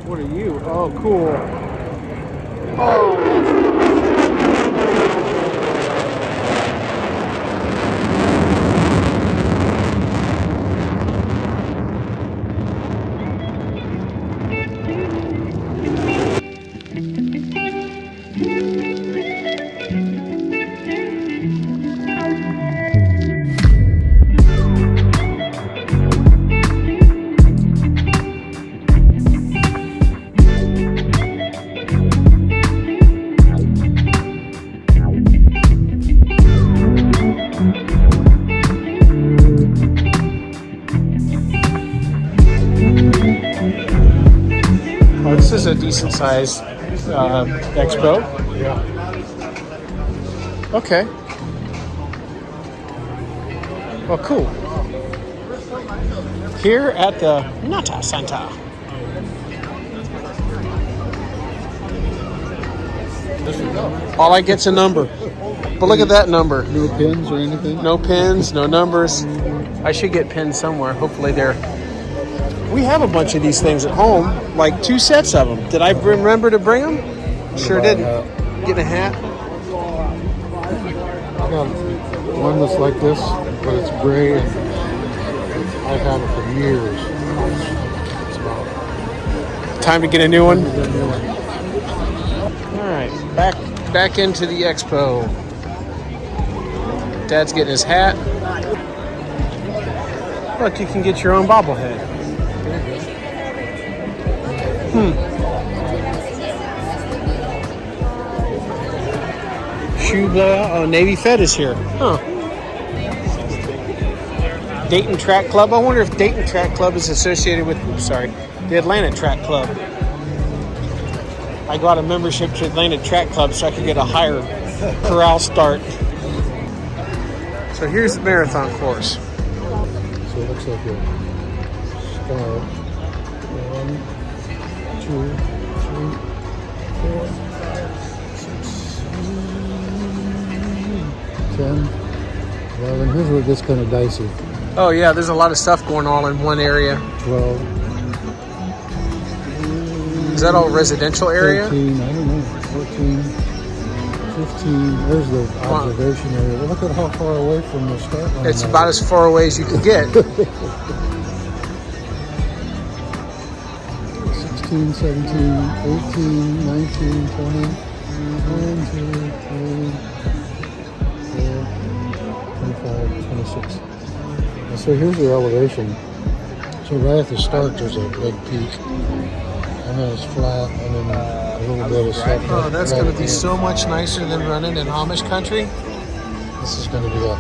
What are you? Oh, cool. Oh. Oh, this is a decent size Expo. Yeah. Okay. Well, cool. Here at the Nata Center. All I get's a number. But look at that number. No pins or anything? No pins, no numbers. I should get pins somewhere. Hopefully they're... We have a bunch of these things at home, like 2 sets of them. Did I remember to bring them? Sure didn't. Get a hat. I got one that's like this, but it's gray. And I've had it for years. It's about time to get a new one. All right, back into the Expo. Dad's getting his hat. Look, you can get your own bobblehead. Shoe blowout. Oh, Navy Fed is here. Huh. Dayton Track Club. I wonder if Dayton Track Club is associated with, the Atlanta Track Club. I got a membership to Atlanta Track Club so I could get a higher corral start. So here's the marathon course. So it looks like a star. 1, 2, 3, 4, 5, 6, 10, 11. Here's where it gets kind of dicey. Oh yeah, there's a lot of stuff going on in one area. 12. Is that all residential area? 13, I don't know. 14, 15. There's the observation area. Look at how far away from the start line. It's about as far away as you can get. 16, 17, 18, 19, 20, 1, 2, 3, 4, 25, 26. And so here's the elevation. So right at the start, there's a big peak. And then it's flat, and then a little bit of stuff. Oh, that's going to be so much nicer than running in Amish country. This is going to be a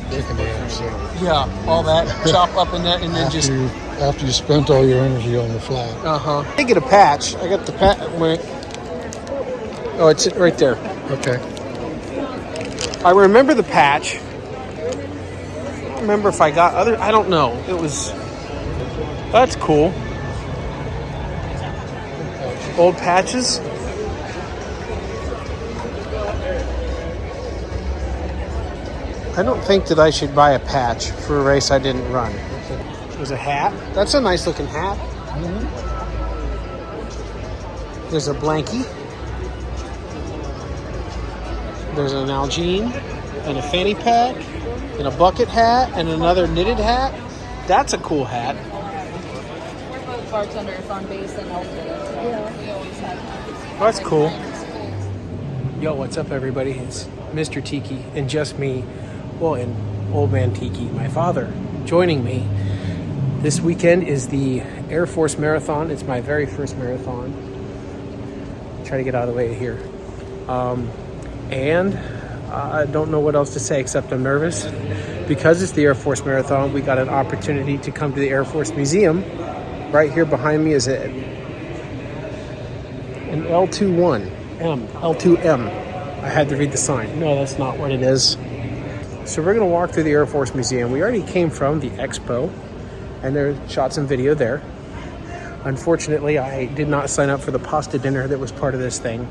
kick in the ass. Yeah, all that chop up in that, and then just after you spent all your energy on the flat. I get a patch. I got the patch. Oh, it's right there. Okay. I remember the patch. I don't remember if I got other. I don't know. It was. That's cool. Old patches. I don't think that I should buy a patch for a race I didn't run. There's a hat. That's a nice looking hat. Mm-hmm. There's a blankie. There's an Algene and a fanny pack and a bucket hat and another knitted hat. That's a cool hat. We're both bartenders on base and Elton. We always have that. Oh, that's cool. Yo, what's up, everybody? It's Mr. Tiki and just me. Well, and Old Man Tiki, my father, joining me. This weekend is the Air Force Marathon. It's my very first marathon. Try to get out of the way here. And I don't know what else to say except I'm nervous. Because it's the Air Force Marathon, we got an opportunity to come to the Air Force Museum. Right here behind me is an L21M, L2M. I had to read the sign. No, that's not what it is. So we're going to walk through the Air Force Museum. We already came from the Expo, and there shot some video there. Unfortunately, I did not sign up for the pasta dinner that was part of this thing,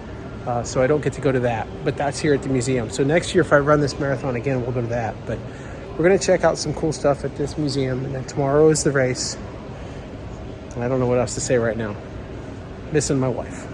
so I don't get to go to that. But that's here at the museum. So next year, if I run this marathon again, we'll go to that. But we're going to check out some cool stuff at this museum, and then tomorrow is the race. I don't know what else to say right now. Missing my wife.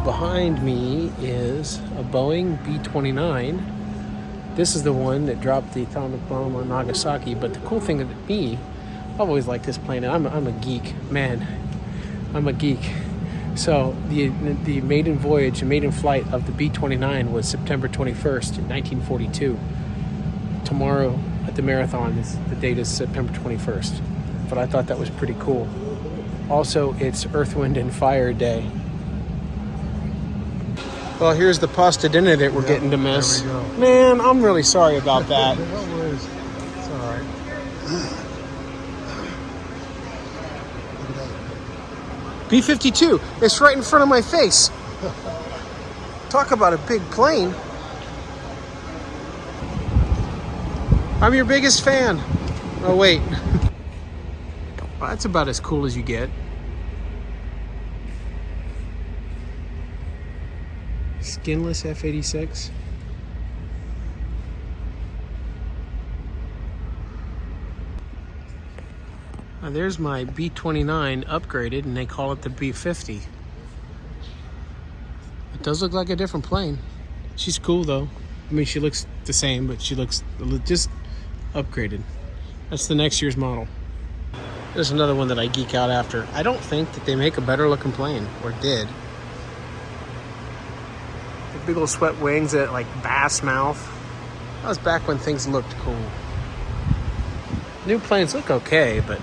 Behind me is a Boeing B-29. This is the one that dropped the atomic bomb on Nagasaki. But the cool thing to me, I've always liked this plane. I'm a geek, man. I'm a geek. So the maiden voyage, the maiden flight of the B-29 was September 21st, 1942. Tomorrow at the marathon, the date is September 21st. But I thought that was pretty cool. Also, it's Earth, Wind, and Fire Day. Well, here's the pasta dinner that we're getting to miss. There we go. Man, I'm really sorry about that. No worries. It's all right. B-52, it's right in front of my face. Talk about a big plane. I'm your biggest fan. Oh, wait. Well, that's about as cool as you get. Skinless F-86. Now there's my B-29 upgraded, and they call it the B-50. It does look like a different plane. She's cool though. I mean, she looks the same, but she looks just upgraded. That's the next year's model. There's another one that I geek out after. I don't think that they make a better looking plane, or did. The big old swept wings at like bass mouth. That was back when things looked cool. New planes look okay, but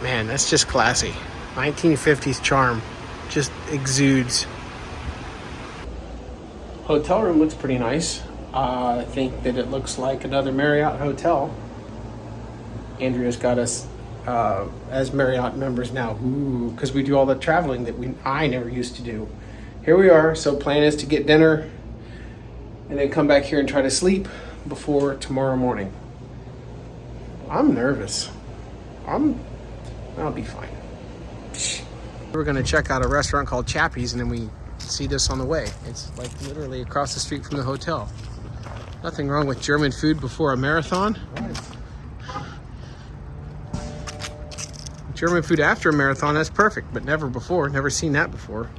man, that's just classy. 1950s charm just exudes. Hotel room looks pretty nice. I think that it looks like another Marriott hotel. Andrea's got us as Marriott members now, because we do all the traveling that I never used to do. Here we are. So plan is to get dinner and then come back here and try to sleep before tomorrow morning. I'm nervous. I'll be fine. We're gonna check out a restaurant called Chappie's, and then we see this on the way. It's like literally across the street from the hotel. Nothing wrong with German food before a marathon. Nice. German food after a marathon, that's perfect, but never before. Never seen that before.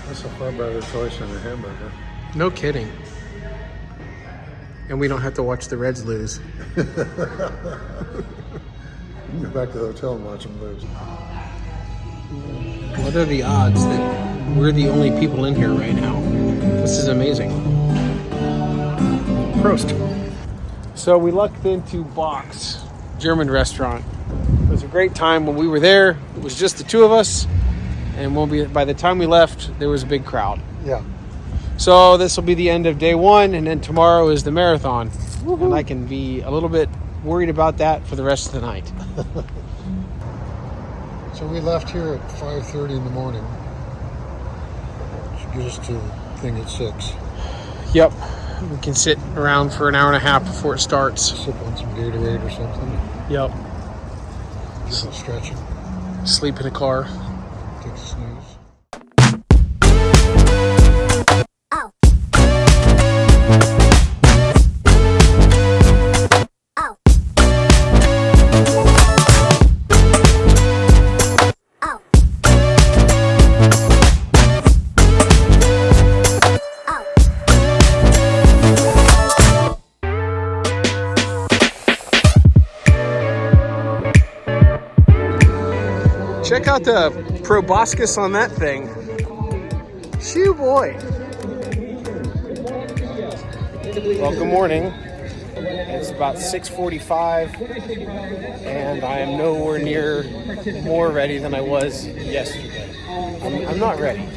That's a far better choice than a hamburger. No kidding. And we don't have to watch the Reds lose. You can go back to the hotel and watch them lose. What are the odds that we're the only people in here right now? This is amazing. Prost. So we lucked into Box, German restaurant. It was a great time when we were there. It was just the two of us. And by the time we left, there was a big crowd. Yeah. So this will be the end of day one, and then tomorrow is the marathon. Woo-hoo. And I can be a little bit worried about that for the rest of the night. So we left here at 5:30 in the morning. Should get us to the thing at 6. Yep. We can sit around for an hour and a half before it starts. Sip on some Gatorade or something. Yep. Do some stretching. Sleep in a car. Take a snooze. Check out the proboscis on that thing. Shoo boy. Well, good morning. It's about 6:45 and I am nowhere near more ready than I was yesterday. I'm not ready.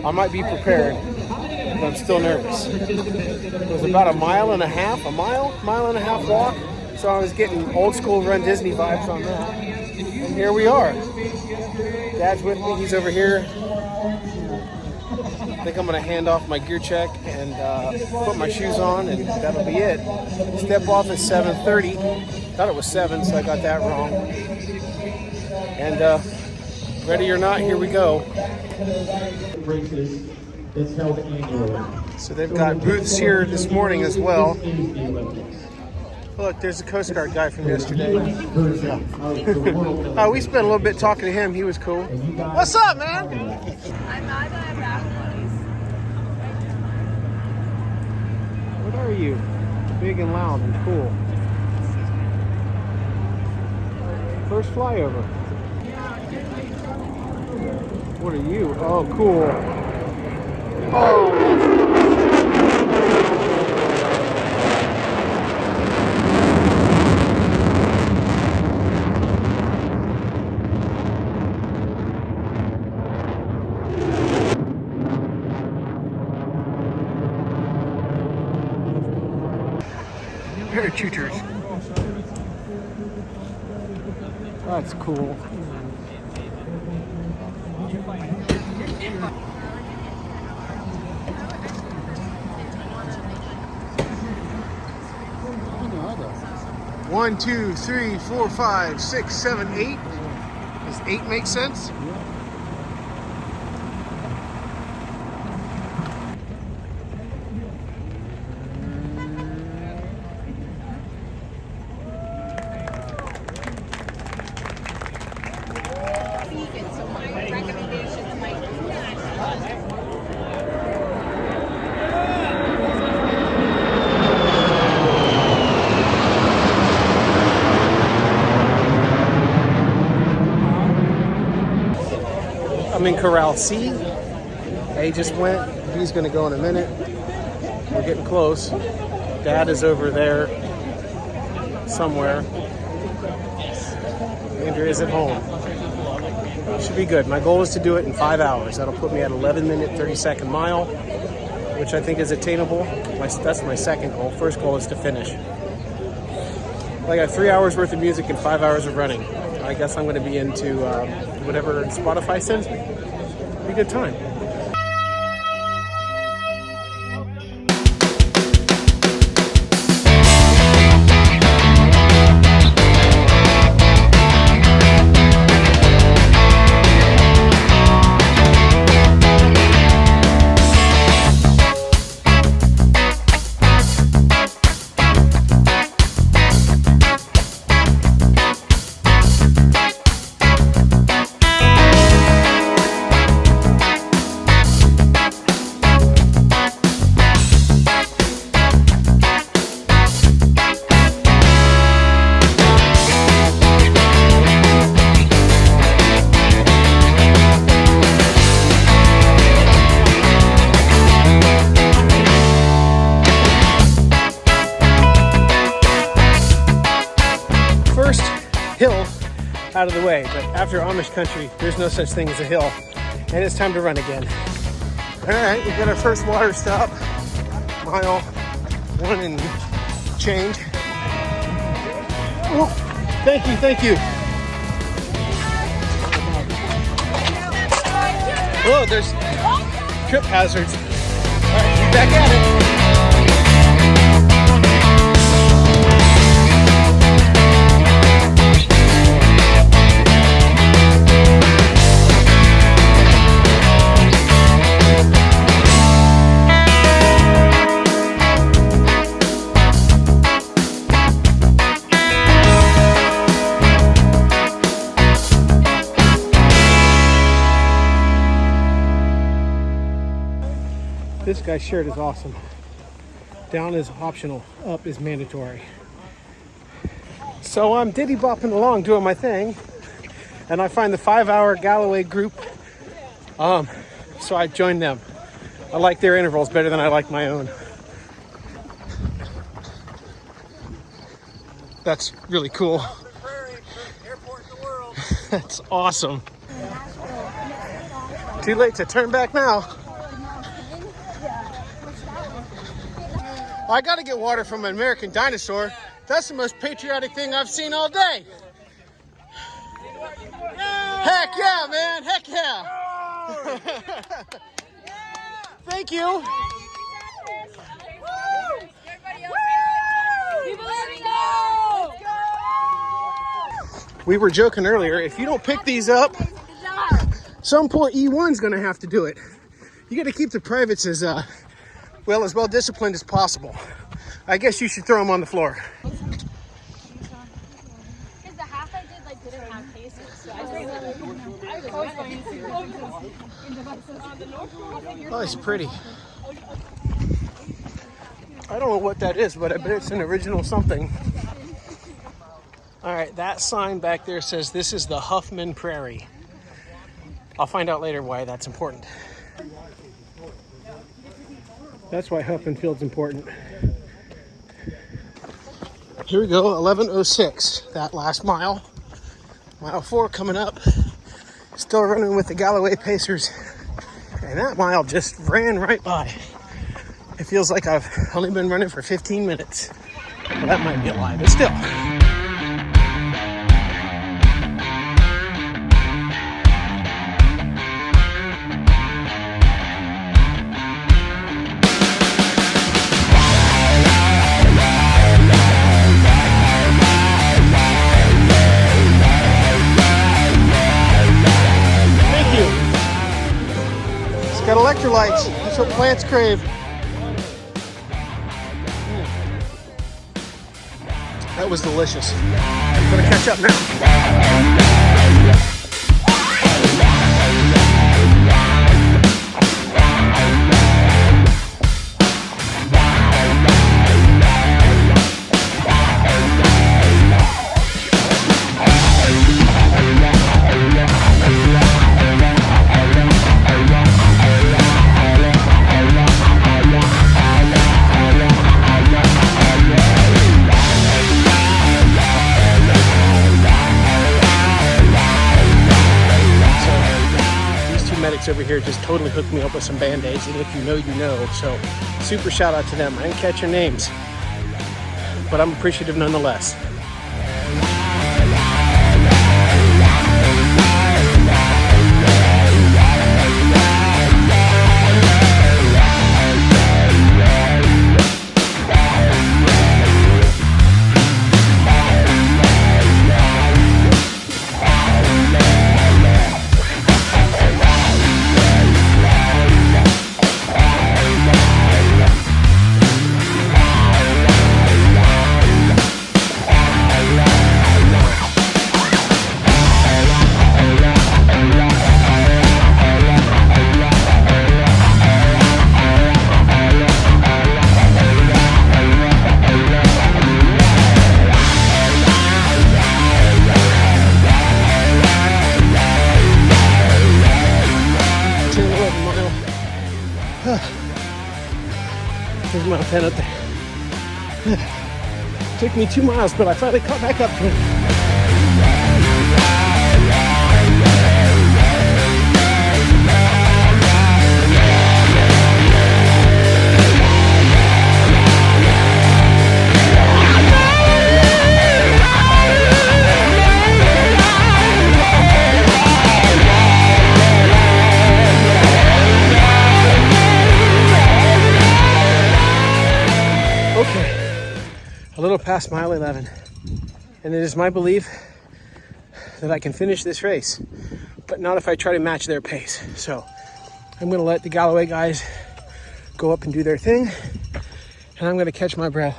I might be prepared, but I'm still nervous. It was about a mile and a half walk, so I was getting old school Run Disney vibes on that. And here we are. Dad's with me, he's over here. I think I'm gonna hand off my gear check and put my shoes on, and that'll be it. Step off at 7:30. Thought it was 7, so I got that wrong. And ready or not, here we go. It's held annually. So they've got booths here this morning as well. Look, there's the Coast Guard guy from yesterday. We spent a little bit talking to him. He was cool. What's up, man? I'm mad that I'm back, buddies. What are you? Big and loud and cool. First flyover. What are you? Oh, cool. Oh. Parachuters. That's cool. One, two, three, four, 5, 6, 7, 8. Does 8 make sense? So my recommendations might be I'm in Corral C. A just went. B's gonna go in a minute. We're getting close. Dad is over there somewhere. Andrea is at home. Should be good. My goal is to do it in 5 hours. That'll put me at 11-minute, 30-second mile, which I think is attainable. That's my second goal. First goal is to finish. I got 3 hours worth of music and 5 hours of running. I guess I'm going to be into whatever Spotify sends me. Be a good time. Hill out of the way, but after Amish country, there's no such thing as a hill, and it's time to run again. All right, we got our first water stop, mile 1 and change. Oh, thank you. Oh, there's trip hazards. All right, be back at it. This guy's shirt is awesome. Down is optional, up is mandatory. So I'm diddy bopping along doing my thing, and I find the 5-hour Galloway group. So I joined them. I like their intervals better than I like my own. That's really cool. That's awesome. Too late to turn back now. I gotta get water from an American dinosaur. That's the most patriotic thing I've seen all day. Heck yeah, man, heck yeah. Thank you. We were joking earlier, if you don't pick these up, some poor E1's gonna have to do it. You gotta keep the privates as well disciplined as possible. I guess you should throw them on the floor. Because the half I did didn't have cases, so Oh, it's pretty. I don't know what that is, but I bet it's an original something. All right, that sign back there says this is the Huffman Prairie. I'll find out later why that's important. That's why Huffman Field's important. Here we go, 11:06, that last mile. Mile 4 coming up. Still running with the Galloway Pacers. And that mile just ran right by. It feels like I've only been running for 15 minutes. Well, that might be a lie, but still. Got electrolytes. That's what plants crave. That was delicious. I'm gonna catch up now. Over here just totally hooked me up with some band-aids, and if you know, you know. So super shout out to them. I didn't catch your names, but I'm appreciative nonetheless. There's mile 10 up there. Took me 2 miles, but I finally caught back up to it. A little past mile 11, and it is my belief that I can finish this race, but not if I try to match their pace. So I'm going to let the Galloway guys go up and do their thing, and I'm going to catch my breath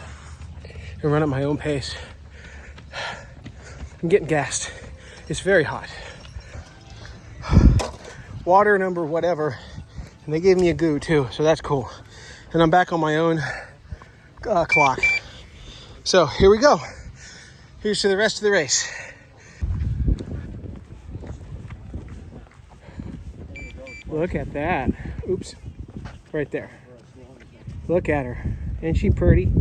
and run at my own pace. I'm getting gassed. It's very hot. Water number whatever And they gave me a goo too, so that's cool. And I'm back on my own clock. So here we go. Here's to the rest of the race. Look at that. Oops. Right there. Look at her. Isn't she pretty?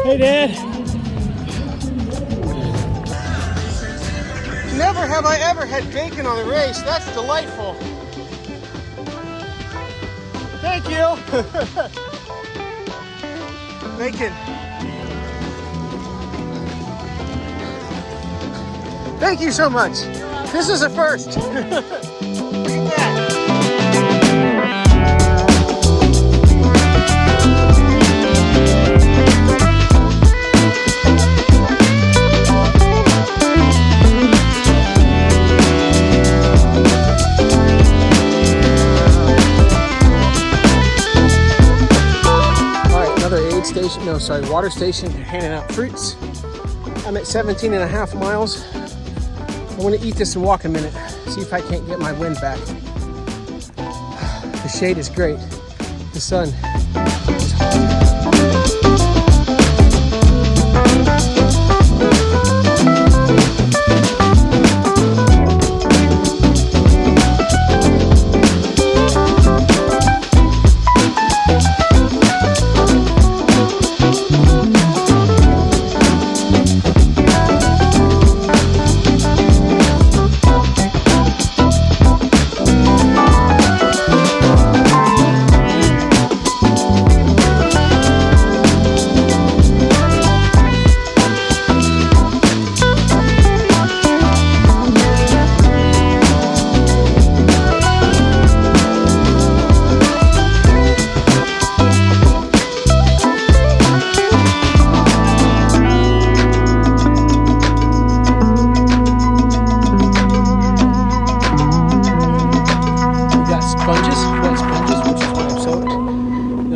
Hey, Dad. Never have I ever had bacon on a race. That's delightful. Thank you. Bacon. Thank you so much. This is a first. Look at that. Station, no, sorry, water station, handing out fruits. I'm at 17.5 miles. I want to eat this and walk a minute, see if I can't get my wind back. The shade is great. The sun is hot.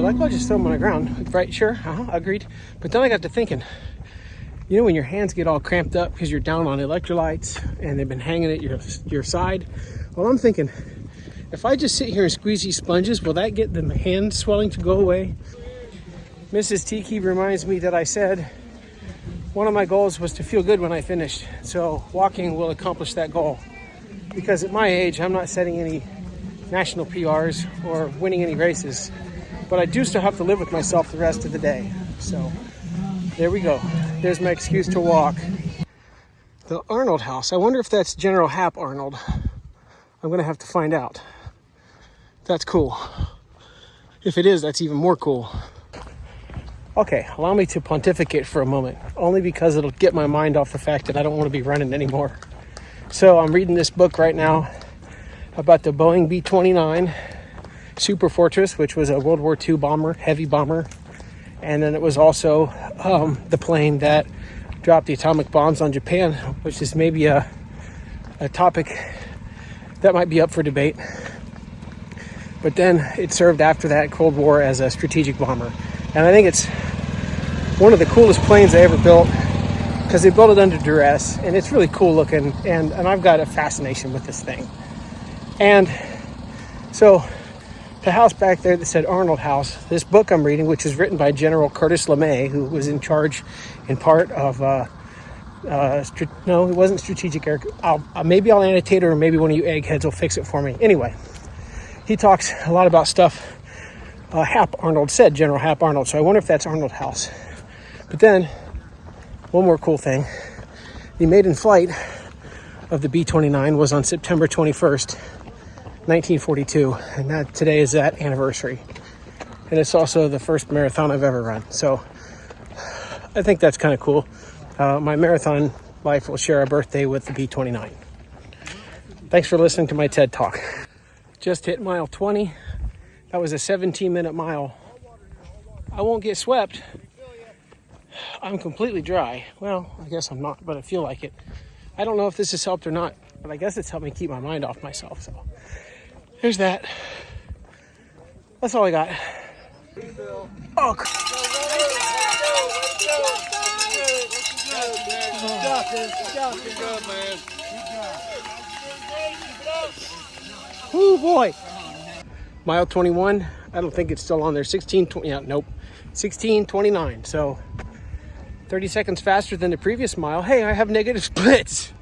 like, I'll just throw them on the ground. Right, sure, agreed. But then I got to thinking, you know, when your hands get all cramped up because you're down on electrolytes and they've been hanging at your side. Well, I'm thinking, if I just sit here and squeeze these sponges, will that get the hand swelling to go away? Mrs. Tiki reminds me that I said one of my goals was to feel good when I finished. So walking will accomplish that goal. Because at my age, I'm not setting any national PRs or winning any races. But I do still have to live with myself the rest of the day. So there we go. There's my excuse to walk. The Arnold House. I wonder if that's General Hap Arnold. I'm going to have to find out. That's cool. If it is, that's even more cool. Okay, allow me to pontificate for a moment, only because it'll get my mind off the fact that I don't want to be running anymore. So I'm reading this book right now about the Boeing B-29 Super Fortress, which was a World War II bomber, heavy bomber. And then it was also the plane that dropped the atomic bombs on Japan, which is maybe a topic that might be up for debate. But then it served after that Cold War as a strategic bomber. And I think it's one of the coolest planes I ever built because they built it under duress, and it's really cool looking, and I've got a fascination with this thing. And so the house back there that said Arnold House, this book I'm reading, which is written by General Curtis LeMay, who was in charge in part of, no, it wasn't Strategic Air. Maybe I'll annotate it, or maybe one of you eggheads will fix it for me. Anyway, he talks a lot about stuff Hap Arnold said, General Hap Arnold. So I wonder if that's Arnold House. But then, one more cool thing. The maiden flight of the B-29 was on September 21st, 1942. And that today is that anniversary. And it's also the first marathon I've ever run. So I think that's kind of cool. My marathon life will share a birthday with the B-29. Thanks for listening to my TED Talk. Just hit mile 20. That was a 17-minute mile. I won't get swept. I'm completely dry. Well, I guess I'm not, but I feel like it. I don't know if this has helped or not, but I guess it's helped me keep my mind off myself. So there's that. That's all I got. Oh, oh boy. Mile 21, I don't think it's still on there. 16:20, yeah, nope. 16:29, so 30 seconds faster than the previous mile. Hey, I have negative splits.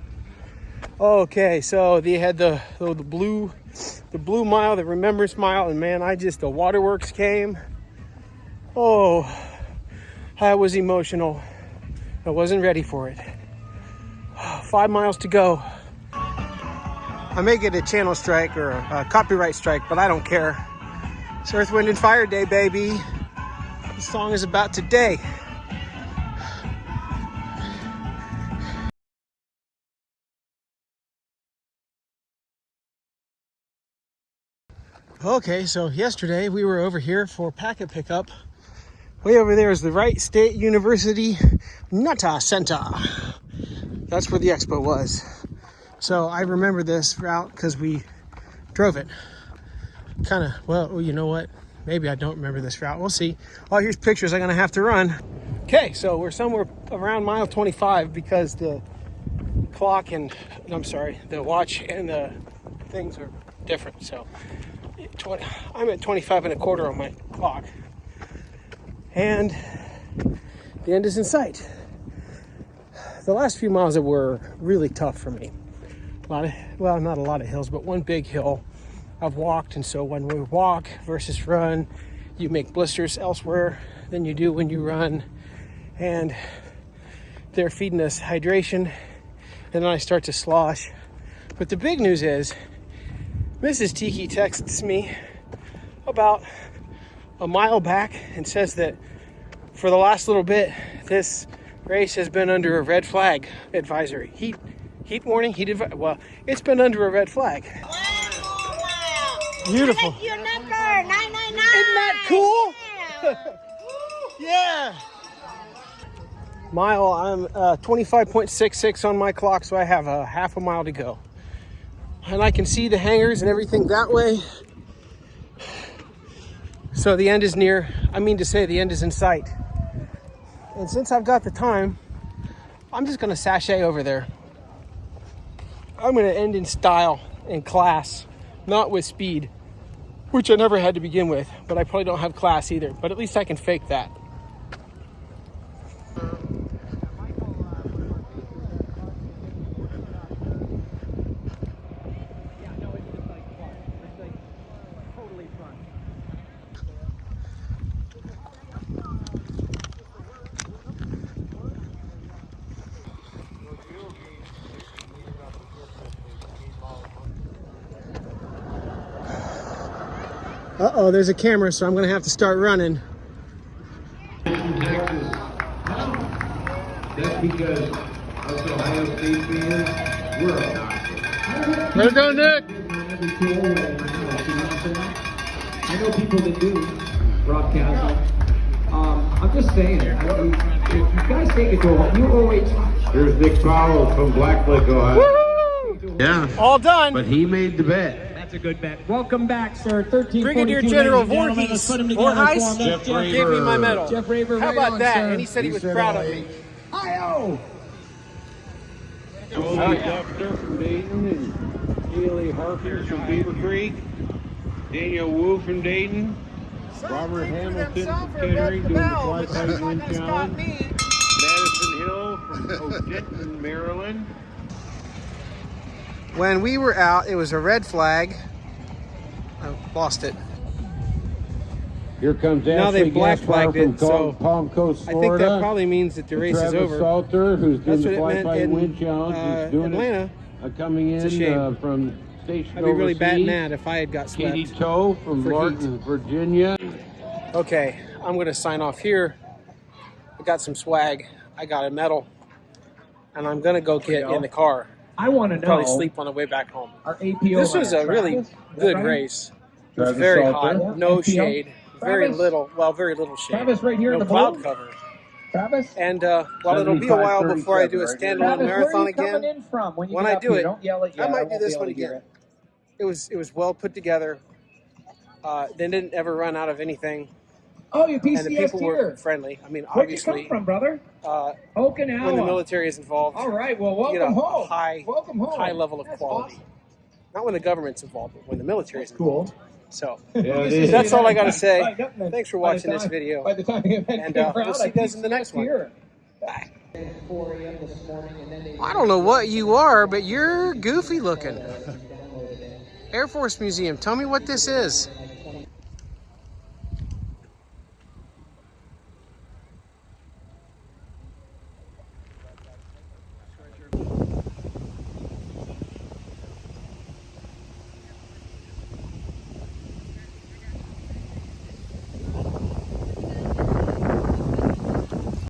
Okay, so they had the blue mile, the remembrance mile, and man, the waterworks came. Oh, I was emotional. I wasn't ready for it. 5 miles to go. I may get a channel strike or a copyright strike, but I don't care. It's Earth, Wind, and Fire Day, baby. The song is about today. Okay, so yesterday we were over here for packet pickup. Way over there is the Wright State University Nutta Center. That's where the expo was. So I remember this route because we drove it. Well, you know what? Maybe I don't remember this route. We'll see. Oh, here's pictures I'm going to have to run. Okay, so we're somewhere around mile 25 because the clock the watch and the things are different. So I'm at 25 and a quarter on my clock. And the end is in sight. The last few miles were really tough for me. Not a lot of hills, but one big hill I've walked. And so when we walk versus run, you make blisters elsewhere than you do when you run. And they're feeding us hydration. And then I start to slosh. But the big news is, Mrs. Tiki texts me about a mile back and says that for the last little bit, this race has been under a red flag advisory. Heat warning, well, it's been under a red flag. Wow. Beautiful. I like your number, 999. Isn't that cool? Yeah. Mile, I'm 25.66 on my clock, so I have a half a mile to go. And I can see the hangars and everything that way. So the end is near. I mean to say the end is in sight. And since I've got the time, I'm just gonna sashay over there. I'm gonna end in style and class, not with speed, which I never had to begin with, but I probably don't have class either, but at least I can fake that. Uh-oh, there's a camera, so I'm gonna have to start running. Texas. That's because us Ohio State fans, we're obnoxious. Way to go, Nick! I know people that do broadcasting. I'm just saying, if you guys take it to a you always. There's Nick Powell from Black Lake, Ohio. Woo! Yeah, All done. but he made the bet. That's a good bet. Welcome back, sir. 1342. Brigadier General Voorhees. Voorhees. Put him together Voorhees for me. Jeff Raver. gave me my medal. Jeff Raver, How right about on, that? sir. And he said he was proud of me. Hi-oh! Jolie Duffner from Dayton and Haley Harkins from Beaver Creek. Daniel Wu from Dayton. Robert Hamilton from Kettering doing the Fly Wind Challenge. Madison Hill from Odenton, Maryland. When we were out, it was a red flag. I lost it. Here comes Now Ashley they've black Gaspar flagged from it, so Palm Coast, I think Florida. that probably means that the race Travis is over. Salter, who's doing That's the what it Fly meant in Wind Challenge, who's doing Atlanta. it, coming It's a shame. in from Station I'd be really bad overseas. mad if I had got swept. Katie Toe from for Martin, Virginia. Okay, I'm gonna sign off here. I got some swag. I got a medal, and I'm gonna go get in the car. I want to know. Probably sleep on the way back home. Our APO. This was a really Travis, is that good right? race. It was Travis very Salter. hot, no NPO. shade, very Travis? very little shade. Travis right here no in the cloud bowl? cover. Travis? And while it'll be a while before I do a 75-37 standalone Travis, where marathon are you coming again, in from when you when get I up do here? it, Don't yell at you. I might won't do this be able one to hear again. it. It was well put together. They didn't ever run out of anything, Oh, you and the people PCS were here. friendly. I mean, Where'd you obviously, come from, brother? Okinawa. when the military is involved, All right, well, you get welcome a home. high, Welcome home. high level of That's quality. awesome. Not when the government's involved, but when the military is That's cool. involved. So Yeah, it is. that's all I got to say. Right, yep, man. Thanks for By the watching this time- video. By the time the event And, came we'll around, see you guys in the next one. here. Bye. I don't know what you are, but you're goofy looking. Air Force Museum, tell me what this is.